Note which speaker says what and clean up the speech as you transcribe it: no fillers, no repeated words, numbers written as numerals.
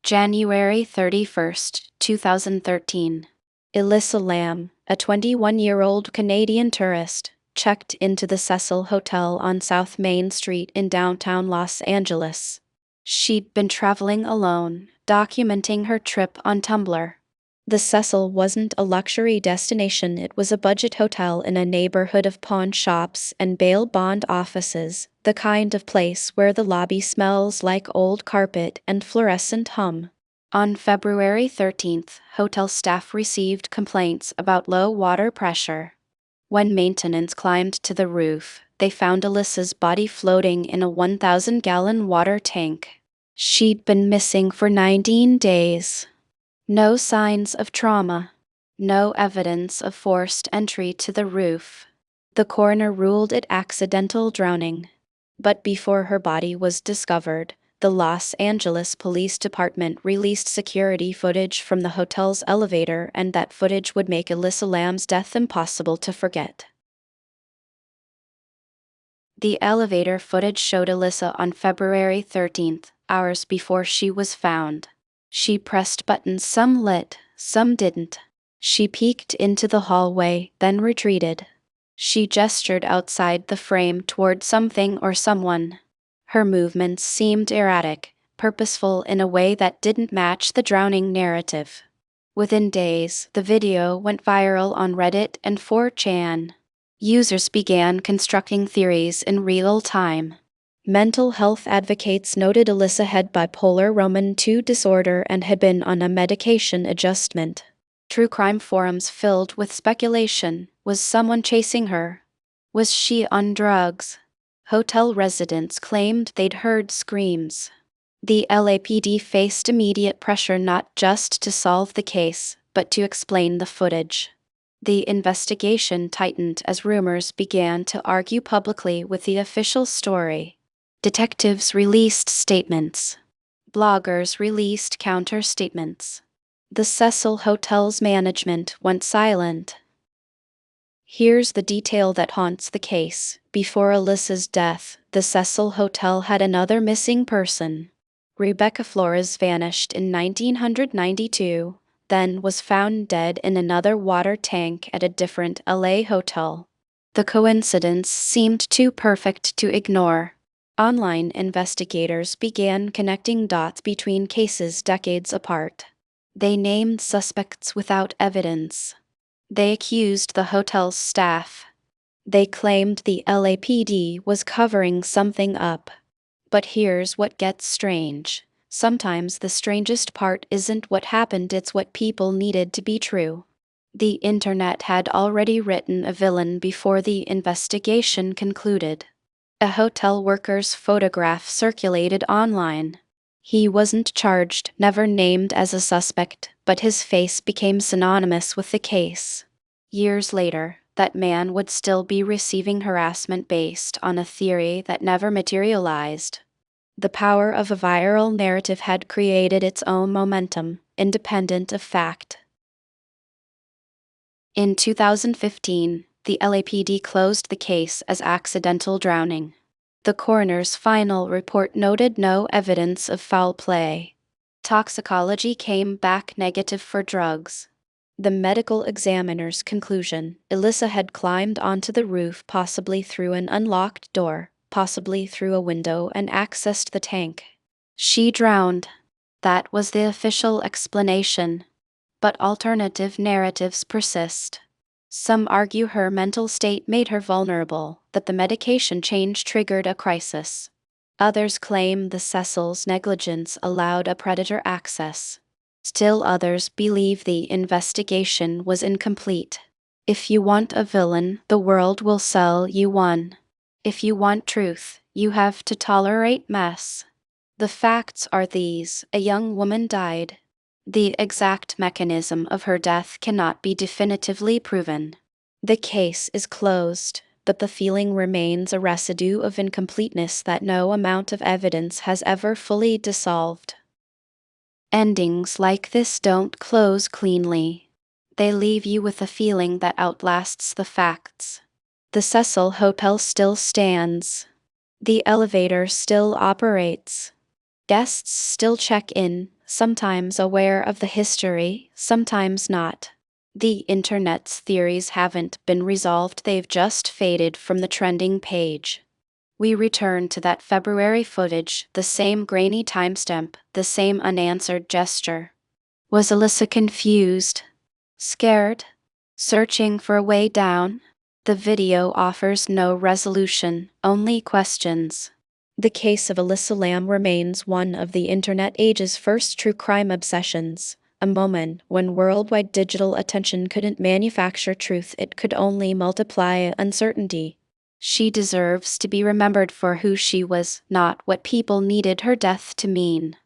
Speaker 1: January 31st, 2013. Elisa Lam, a 21-year-old Canadian tourist, checked into the Cecil Hotel on South Main Street in downtown Los Angeles. She'd been traveling alone, documenting her trip on Tumblr. The Cecil wasn't a luxury destination, it was a budget hotel in a neighborhood of pawn shops and bail bond offices, the kind of place where the lobby smells like old carpet and fluorescent hum. On February 13th, hotel staff received complaints about low water pressure. When maintenance climbed to the roof, they found Elisa's body floating in a 1,000-gallon water tank. She'd been missing for 19 days. No signs of trauma. No evidence of forced entry to the roof. The coroner ruled it accidental drowning. But before her body was discovered, the Los Angeles Police Department released security footage from the hotel's elevator, and that footage would make Elisa Lam's death impossible to forget. The elevator footage showed Elisa on February 13th, hours before she was found. She pressed buttons, some lit, some didn't. She peeked into the hallway, then retreated. She gestured outside the frame toward something or someone. Her movements seemed erratic, purposeful in a way that didn't match the drowning narrative. Within days, the video went viral on Reddit and 4chan. Users began constructing theories in real time. Mental health advocates noted Elisa had bipolar Roman II disorder and had been on a medication adjustment. True crime forums filled with speculation. Was someone chasing her? Was she on drugs? Hotel residents claimed they'd heard screams. The LAPD faced immediate pressure not just to solve the case, but to explain the footage. The investigation tightened as rumors began to argue publicly with the official story. Detectives released statements. Bloggers released counter-statements. The Cecil Hotel's management went silent. Here's the detail that haunts the case. Before Elisa's death, the Cecil Hotel had another missing person. Rebecca Flores vanished in 1992, then was found dead in another water tank at a different LA hotel. The coincidence seemed too perfect to ignore. Online investigators began connecting dots between cases decades apart. They named suspects without evidence. They accused the hotel's staff. They claimed the LAPD was covering something up. But here's what gets strange. Sometimes the strangest part isn't what happened, it's what people needed to be true. The internet had already written a villain before the investigation concluded. A hotel worker's photograph circulated online. He wasn't charged, never named as a suspect, but his face became synonymous with the case. Years later, that man would still be receiving harassment based on a theory that never materialized. The power of a viral narrative had created its own momentum, independent of fact. In 2015, the LAPD closed the case as accidental drowning. The coroner's final report noted no evidence of foul play. Toxicology came back negative for drugs. The medical examiner's conclusion: Elisa had climbed onto the roof, possibly through an unlocked door, possibly through a window, and accessed the tank. She drowned. That was the official explanation. But alternative narratives persist. Some argue her mental state made her vulnerable, that the medication change triggered a crisis. Others claim the Cecil's negligence allowed a predator access. Still others believe the investigation was incomplete. If you want a villain, the world will sell you one. If you want truth, you have to tolerate mess. The facts are these: a young woman died. The exact mechanism of her death cannot be definitively proven. The case is closed, but the feeling remains, a residue of incompleteness that no amount of evidence has ever fully dissolved. Endings like this don't close cleanly. They leave you with a feeling that outlasts the facts. The Cecil Hotel still stands. The elevator still operates. Guests still check in, sometimes aware of the history, sometimes not. The internet's theories haven't been resolved, they've just faded from the trending page. We return to that February footage, the same grainy timestamp, the same unanswered gesture. Was Elisa confused? Scared? Searching for a way down? The video offers no resolution, only questions. The case of Elisa Lam remains one of the internet age's first true crime obsessions, a moment when worldwide digital attention couldn't manufacture truth, it could only multiply uncertainty. She deserves to be remembered for who she was, not what people needed her death to mean.